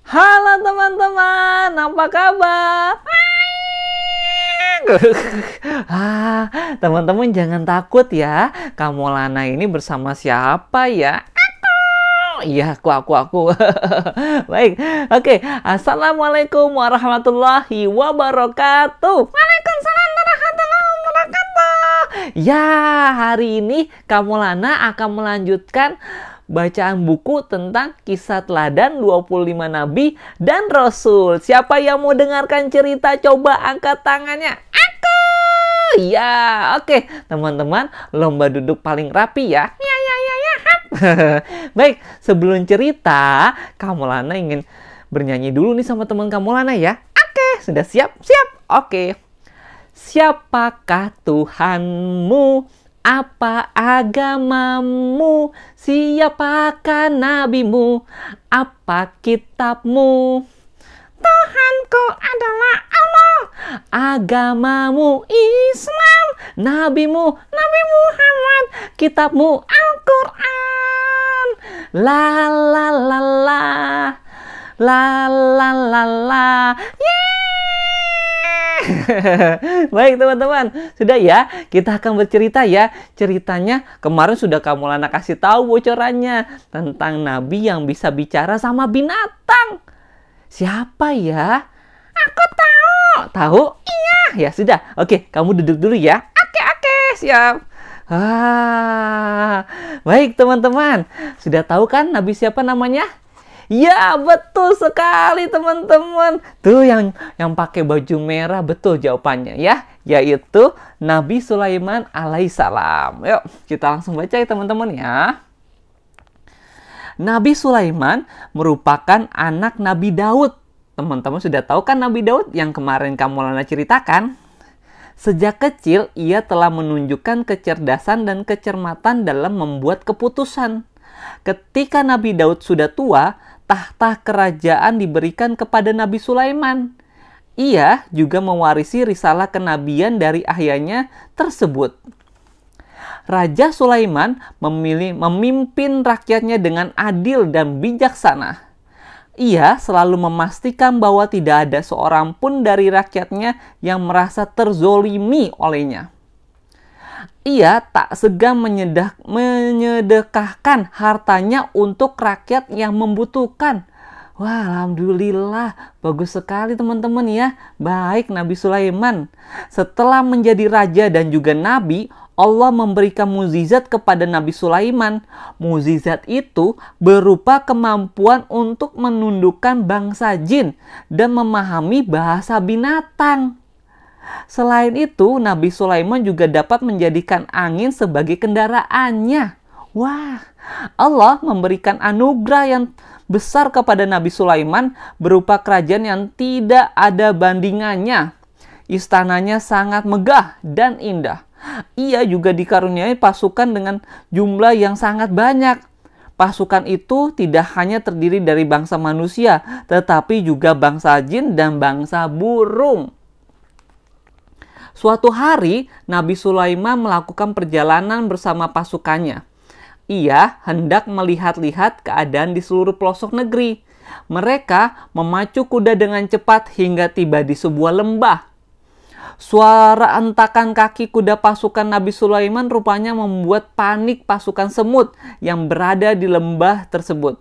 Halo teman-teman, apa kabar? Teman-teman jangan takut ya. Kamu Lana ini bersama siapa ya? Iya, aku. Baik, oke. Assalamualaikum warahmatullahi wabarakatuh. Waalaikumsalam warahmatullahi wabarakatuh. Ya, hari ini kamu Lana akan melanjutkan bacaan buku tentang kisah teladan 25 Nabi dan Rasul. Siapa yang mau dengarkan cerita? Coba angkat tangannya. Aku! Ya, oke. Teman-teman, lomba duduk paling rapi ya. Ya. Baik, sebelum cerita, kamu Lana ingin bernyanyi dulu nih sama teman kamu Lana ya. Oke, sudah siap? Siap. Oke. Siapakah Tuhanmu? Apa agamamu? Siapakah nabimu? Apa kitabmu? Tuhanku adalah Allah. Agamamu Islam. Nabimu Nabi Muhammad. Kitabmu Al-Quran. La la la la. La la la la. Baik teman-teman, sudah ya, kita akan bercerita ya. Ceritanya kemarin sudah kamu Lana kasih tahu bocorannya tentang nabi yang bisa bicara sama binatang. Siapa ya? Aku tahu. Tahu? Iya. Ya sudah. Oke, kamu duduk dulu ya. Oke, siap. Baik teman-teman, sudah tahu kan nabi siapa namanya? Ya, betul sekali teman-teman. Tuh yang pakai baju merah, betul jawabannya ya. Yaitu Nabi Sulaiman alaihissalam. Yuk, kita langsung baca ya teman-teman ya. Nabi Sulaiman merupakan anak Nabi Daud. Teman-teman sudah tahu kan Nabi Daud yang kemarin kamu Lana ceritakan? Sejak kecil, ia telah menunjukkan kecerdasan dan kecermatan dalam membuat keputusan. Ketika Nabi Daud sudah tua, tahta kerajaan diberikan kepada Nabi Sulaiman. Ia juga mewarisi risalah kenabian dari ayahnya tersebut. Raja Sulaiman memimpin rakyatnya dengan adil dan bijaksana. Ia selalu memastikan bahwa tidak ada seorang pun dari rakyatnya yang merasa terzolimi olehnya. Ia tak segan menyedekahkan hartanya untuk rakyat yang membutuhkan. Wah, alhamdulillah, bagus sekali teman-teman ya. Baik Nabi Sulaiman. Setelah menjadi raja dan juga nabi, Allah memberikan mukjizat kepada Nabi Sulaiman. Mukjizat itu berupa kemampuan untuk menundukkan bangsa jin dan memahami bahasa binatang. Selain itu, Nabi Sulaiman juga dapat menjadikan angin sebagai kendaraannya. Wah, Allah memberikan anugerah yang besar kepada Nabi Sulaiman berupa kerajaan yang tidak ada bandingannya. Istananya sangat megah dan indah. Ia juga dikaruniai pasukan dengan jumlah yang sangat banyak. Pasukan itu tidak hanya terdiri dari bangsa manusia, tetapi juga bangsa jin dan bangsa burung. Suatu hari, Nabi Sulaiman melakukan perjalanan bersama pasukannya. Ia hendak melihat-lihat keadaan di seluruh pelosok negeri. Mereka memacu kuda dengan cepat hingga tiba di sebuah lembah. Suara entakan kaki kuda pasukan Nabi Sulaiman rupanya membuat panik pasukan semut yang berada di lembah tersebut.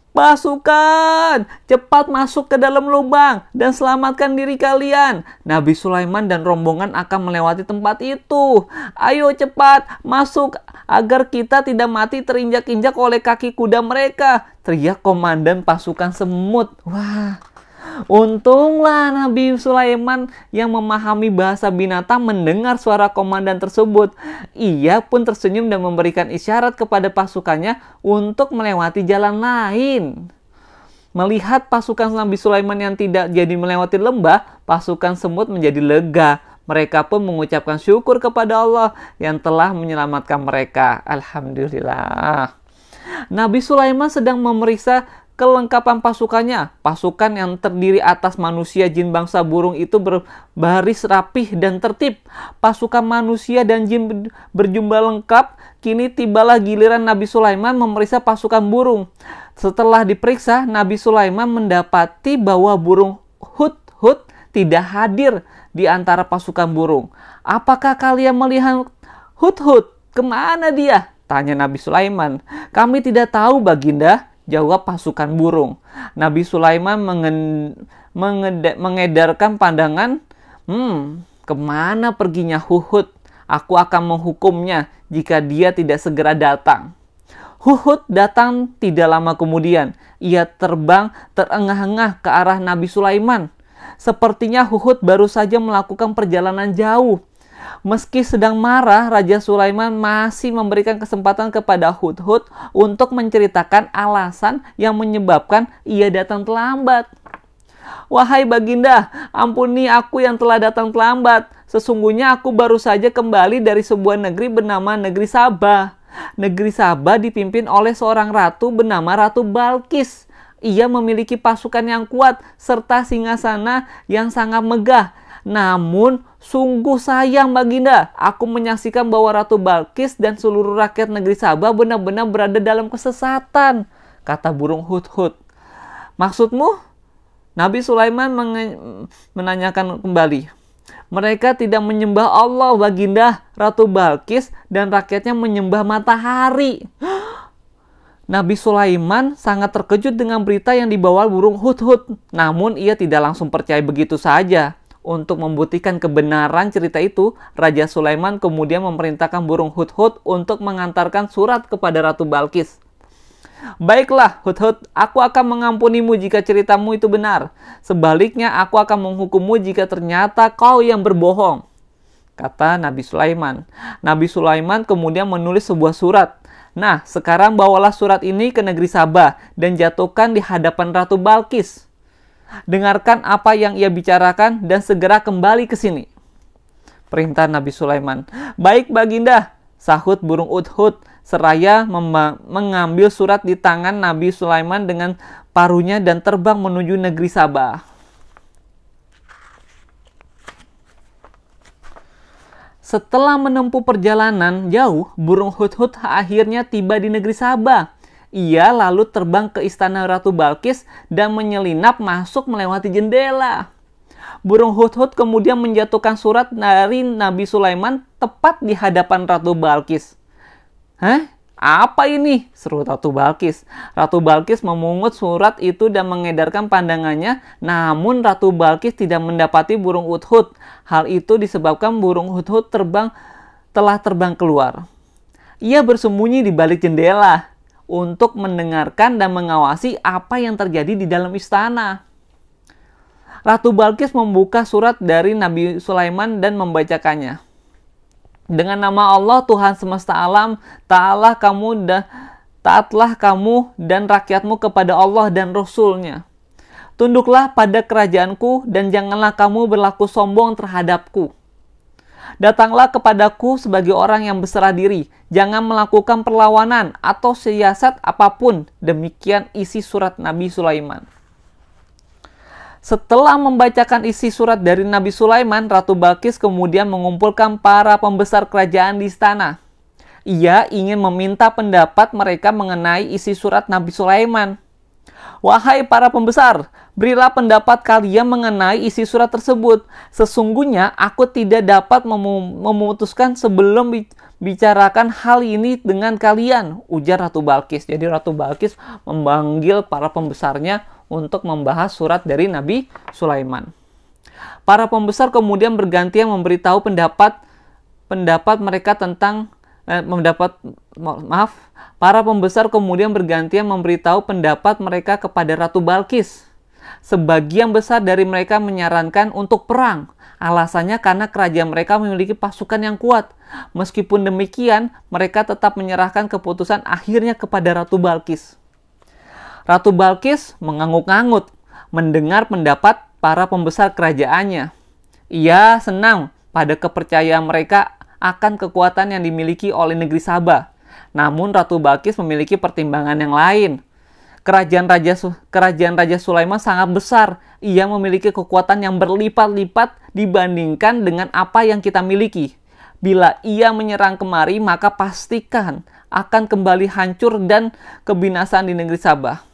Pasukan, cepat masuk ke dalam lubang dan selamatkan diri kalian. Nabi Sulaiman dan rombongan akan melewati tempat itu. Ayo cepat masuk agar kita tidak mati terinjak-injak oleh kaki kuda mereka, teriak komandan pasukan semut. Wah, untunglah Nabi Sulaiman yang memahami bahasa binatang mendengar suara komandan tersebut. Ia pun tersenyum dan memberikan isyarat kepada pasukannya untuk melewati jalan lain. Melihat pasukan Nabi Sulaiman yang tidak jadi melewati lembah, pasukan semut menjadi lega. Mereka pun mengucapkan syukur kepada Allah yang telah menyelamatkan mereka. Alhamdulillah. Nabi Sulaiman sedang memeriksa kelengkapan pasukannya. Pasukan yang terdiri atas manusia, jin, bangsa burung itu berbaris rapih dan tertib. Pasukan manusia dan jin berjumlah lengkap. Kini tibalah giliran Nabi Sulaiman memeriksa pasukan burung. Setelah diperiksa, Nabi Sulaiman mendapati bahwa burung hudhud tidak hadir di antara pasukan burung. "Apakah kalian melihat hudhud? Kemana dia?" tanya Nabi Sulaiman. "Kami tidak tahu, Baginda," jawab pasukan burung. Nabi Sulaiman mengedarkan pandangan, kemana perginya hudhud? Aku akan menghukumnya jika dia tidak segera datang." Hudhud datang tidak lama kemudian. Ia terbang terengah-engah ke arah Nabi Sulaiman. Sepertinya Hudhud baru saja melakukan perjalanan jauh. Meski sedang marah, Raja Sulaiman masih memberikan kesempatan kepada Hudhud untuk menceritakan alasan yang menyebabkan ia datang terlambat. "Wahai Baginda, ampuni aku yang telah datang terlambat. Sesungguhnya aku baru saja kembali dari sebuah negeri bernama Negeri Sabah. Negeri Sabah dipimpin oleh seorang ratu bernama Ratu Balqis. Ia memiliki pasukan yang kuat serta singgasana yang sangat megah. Namun, sungguh sayang Baginda, aku menyaksikan bahwa Ratu Balqis dan seluruh rakyat negeri Sabah benar-benar berada dalam kesesatan," kata burung hudhud. "Maksudmu?" Nabi Sulaiman menanyakan kembali. "Mereka tidak menyembah Allah, Baginda. Ratu Balqis dan rakyatnya menyembah matahari." Nabi Sulaiman sangat terkejut dengan berita yang dibawa burung hudhud. Namun ia tidak langsung percaya begitu saja. Untuk membuktikan kebenaran cerita itu, Raja Sulaiman kemudian memerintahkan burung hudhud untuk mengantarkan surat kepada Ratu Balqis. "Baiklah, Hudhud, aku akan mengampunimu jika ceritamu itu benar. Sebaliknya, aku akan menghukummu jika ternyata kau yang berbohong," kata Nabi Sulaiman. Nabi Sulaiman kemudian menulis sebuah surat. "Nah, sekarang bawalah surat ini ke negeri Sabah dan jatuhkan di hadapan Ratu Balqis. Dengarkan apa yang ia bicarakan dan segera kembali ke sini," perintah Nabi Sulaiman. "Baik, Baginda," sahut burung hudhud seraya mengambil surat di tangan Nabi Sulaiman dengan paruhnya dan terbang menuju negeri Sabah. Setelah menempuh perjalanan jauh, burung hudhud akhirnya tiba di negeri Sabah. Ia lalu terbang ke istana Ratu Balqis dan menyelinap masuk melewati jendela. Burung hudhud kemudian menjatuhkan surat dari Nabi Sulaiman tepat di hadapan Ratu Balqis. "Hah? Apa ini?" seru Ratu Balqis. Ratu Balqis memungut surat itu dan mengedarkan pandangannya, namun Ratu Balqis tidak mendapati burung hudhud. Hal itu disebabkan burung hudhud telah terbang keluar. Ia bersembunyi di balik jendela untuk mendengarkan dan mengawasi apa yang terjadi di dalam istana. Ratu Balqis membuka surat dari Nabi Sulaiman dan membacakannya. "Dengan nama Allah Tuhan semesta alam, taatlah kamu dan rakyatmu kepada Allah dan Rasul-Nya. Tunduklah pada kerajaanku dan janganlah kamu berlaku sombong terhadapku. Datanglah kepadaku sebagai orang yang berserah diri. Jangan melakukan perlawanan atau siasat apapun." Demikian isi surat Nabi Sulaiman. Setelah membacakan isi surat dari Nabi Sulaiman, Ratu Balqis kemudian mengumpulkan para pembesar kerajaan di istana. Ia ingin meminta pendapat mereka mengenai isi surat Nabi Sulaiman. "Wahai para pembesar, berilah pendapat kalian mengenai isi surat tersebut. Sesungguhnya aku tidak dapat memutuskan sebelum bicarakan hal ini dengan kalian," ujar Ratu Balqis. Jadi Ratu Balqis memanggil para pembesarnya untuk membahas surat dari Nabi Sulaiman. Para pembesar kemudian bergantian memberitahu pendapat mereka tentang para pembesar kemudian bergantian memberitahu pendapat mereka kepada Ratu Balqis. Sebagian besar dari mereka menyarankan untuk perang. Alasannya karena kerajaan mereka memiliki pasukan yang kuat. Meskipun demikian, mereka tetap menyerahkan keputusan akhirnya kepada Ratu Balqis. Ratu Balqis mengangguk-angguk mendengar pendapat para pembesar kerajaannya. Ia senang pada kepercayaan mereka akan kekuatan yang dimiliki oleh negeri Sabah. Namun Ratu Balqis memiliki pertimbangan yang lain. Kerajaan Raja Sulaiman sangat besar. Ia memiliki kekuatan yang berlipat-lipat dibandingkan dengan apa yang kita miliki. Bila ia menyerang kemari, maka pastikan akan kembali hancur dan kebinasaan di negeri Sabah.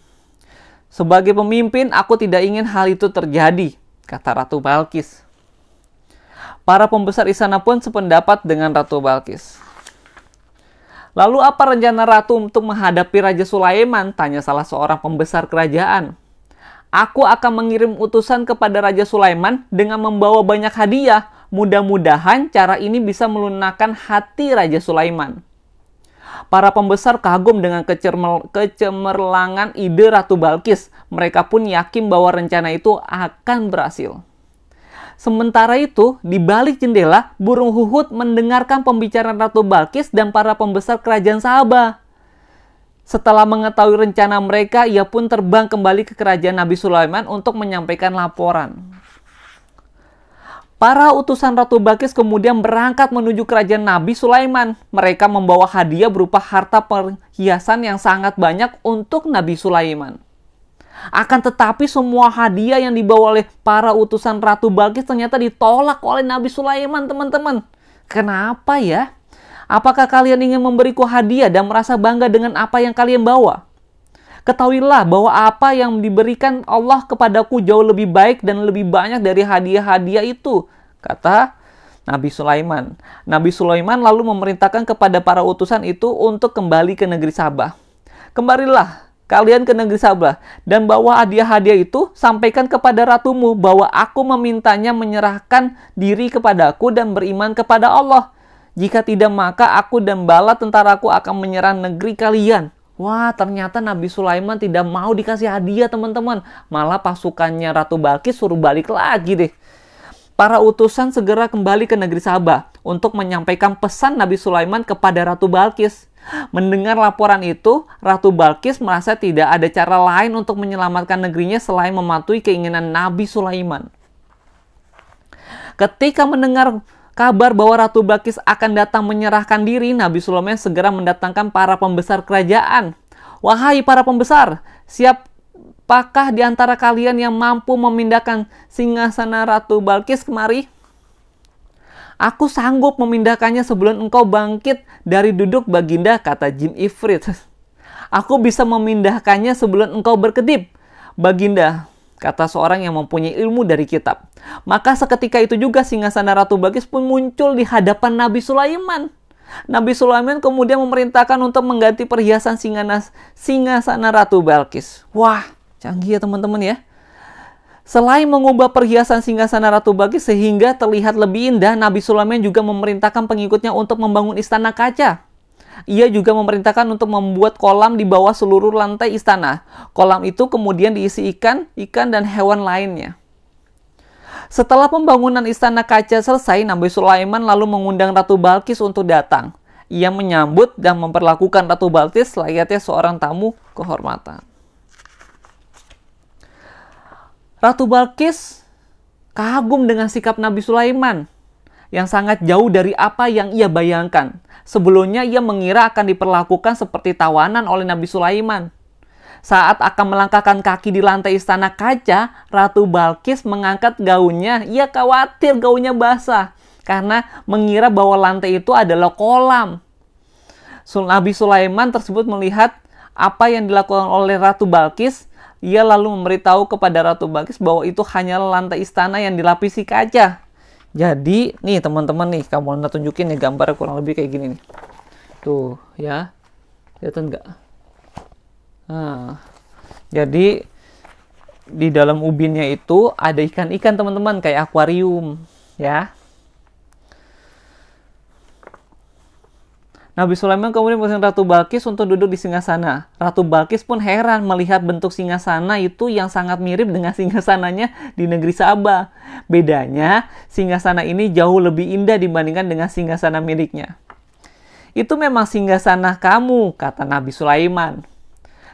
Sebagai pemimpin, aku tidak ingin hal itu terjadi, kata Ratu Balkis. Para pembesar istana pun sependapat dengan Ratu Balkis. Lalu apa rencana Ratu untuk menghadapi Raja Sulaiman? Tanya salah seorang pembesar kerajaan. Aku akan mengirim utusan kepada Raja Sulaiman dengan membawa banyak hadiah. Mudah-mudahan cara ini bisa melunakkan hati Raja Sulaiman. Para pembesar kagum dengan kecemerlangan ide Ratu Balkis. Mereka pun yakin bahwa rencana itu akan berhasil. Sementara itu, di balik jendela, burung Huhud mendengarkan pembicaraan Ratu Balkis dan para pembesar kerajaan Sabah. Setelah mengetahui rencana mereka, ia pun terbang kembali ke kerajaan Nabi Sulaiman untuk menyampaikan laporan. Para utusan Ratu Balkis kemudian berangkat menuju kerajaan Nabi Sulaiman. Mereka membawa hadiah berupa harta perhiasan yang sangat banyak untuk Nabi Sulaiman. Akan tetapi semua hadiah yang dibawa oleh para utusan Ratu Balkis ternyata ditolak oleh Nabi Sulaiman, teman-teman. Kenapa ya? Apakah kalian ingin memberiku hadiah dan merasa bangga dengan apa yang kalian bawa? Ketahuilah bahwa apa yang diberikan Allah kepadaku jauh lebih baik dan lebih banyak dari hadiah-hadiah itu, kata Nabi Sulaiman. Nabi Sulaiman lalu memerintahkan kepada para utusan itu untuk kembali ke negeri Sabah. Kembalilah kalian ke negeri Sabah dan bawa hadiah-hadiah itu, sampaikan kepada ratumu bahwa aku memintanya menyerahkan diri kepadaku dan beriman kepada Allah. Jika tidak, maka aku dan bala tentaraku akan menyerang negeri kalian. Wah, ternyata Nabi Sulaiman tidak mau dikasih hadiah, teman-teman. Malah pasukannya Ratu Balkis suruh balik lagi deh. Para utusan segera kembali ke negeri Sabah untuk menyampaikan pesan Nabi Sulaiman kepada Ratu Balkis. Mendengar laporan itu, Ratu Balkis merasa tidak ada cara lain untuk menyelamatkan negerinya selain mematuhi keinginan Nabi Sulaiman. Ketika mendengar kabar bahwa Ratu Balkis akan datang menyerahkan diri, Nabi Sulaiman segera mendatangkan para pembesar kerajaan. Wahai para pembesar, siapakah di antara kalian yang mampu memindahkan singgasana Ratu Balkis kemari? Aku sanggup memindahkannya sebelum engkau bangkit dari duduk, Baginda, kata Jin Ifrit. Aku bisa memindahkannya sebelum engkau berkedip, Baginda, kata seorang yang mempunyai ilmu dari kitab. Maka seketika itu juga singgasana Ratu Balkis pun muncul di hadapan Nabi Sulaiman. Nabi Sulaiman kemudian memerintahkan untuk mengganti perhiasan singgasana Ratu Balkis. Wah, canggih ya teman-teman ya. Selain mengubah perhiasan singgasana Ratu Balkis sehingga terlihat lebih indah, Nabi Sulaiman juga memerintahkan pengikutnya untuk membangun istana kaca. Ia juga memerintahkan untuk membuat kolam di bawah seluruh lantai istana. Kolam itu kemudian diisi ikan dan hewan lainnya. Setelah pembangunan istana kaca selesai, Nabi Sulaiman lalu mengundang Ratu Balkis untuk datang. Ia menyambut dan memperlakukan Ratu Balkis layaknya seorang tamu kehormatan. Ratu Balkis kagum dengan sikap Nabi Sulaiman yang sangat jauh dari apa yang ia bayangkan. Sebelumnya ia mengira akan diperlakukan seperti tawanan oleh Nabi Sulaiman. Saat akan melangkahkan kaki di lantai istana kaca, Ratu Balkis mengangkat gaunnya. Ia khawatir gaunnya basah karena mengira bahwa lantai itu adalah kolam. Nabi Sulaiman tersebut melihat apa yang dilakukan oleh Ratu Balkis. Ia lalu memberitahu kepada Ratu Balkis bahwa itu hanyalah lantai istana yang dilapisi kaca. Jadi, nih teman-teman nih, kamu anda tunjukin nih gambarnya kurang lebih kayak gini nih. Tuh, ya. Kelihatan nggak? Nah, jadi di dalam ubinnya itu ada ikan-ikan teman-teman, kayak akuarium, ya. Nabi Sulaiman kemudian memerintahkan Ratu Balkis untuk duduk di singgasana. Ratu Balkis pun heran melihat bentuk singgasana itu yang sangat mirip dengan singgasananya di negeri Sabah. Bedanya, singgasana ini jauh lebih indah dibandingkan dengan singgasana miliknya. Itu memang singgasana kamu, kata Nabi Sulaiman.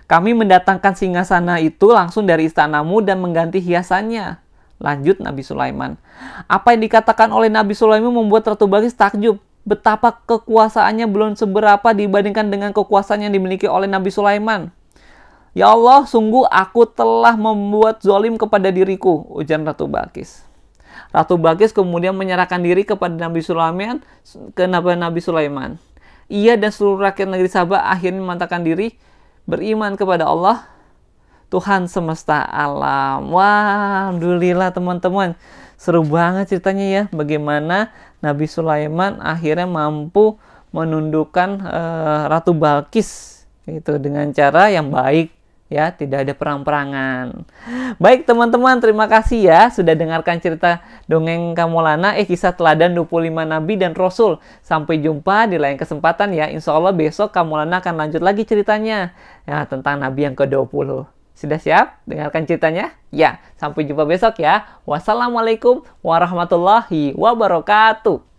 Kami mendatangkan singgasana itu langsung dari istanamu dan mengganti hiasannya. Lanjut Nabi Sulaiman. Apa yang dikatakan oleh Nabi Sulaiman membuat Ratu Balkis takjub. Betapa kekuasaannya belum seberapa dibandingkan dengan kekuasaan yang dimiliki oleh Nabi Sulaiman. Ya Allah, sungguh aku telah membuat zalim kepada diriku, ujar Ratu Balkis. Ratu Balkis kemudian menyerahkan diri kepada Nabi Sulaiman, Ia dan seluruh rakyat negeri Sabah akhirnya memantapkan diri, beriman kepada Allah, Tuhan semesta alam. Wah, alhamdulillah teman-teman. Seru banget ceritanya ya, bagaimana Nabi Sulaiman akhirnya mampu menundukkan Ratu Balkis itu dengan cara yang baik ya, tidak ada perang-perangan. Baik teman-teman, terima kasih ya sudah dengarkan cerita dongeng Kamulana, kisah teladan 25 Nabi dan Rasul. Sampai jumpa di lain kesempatan ya. Insya Allah besok Kamulana akan lanjut lagi ceritanya ya, tentang Nabi yang ke-20. Sudah siap dengarkan ceritanya? Ya, sampai jumpa besok ya. Wassalamualaikum warahmatullahi wabarakatuh.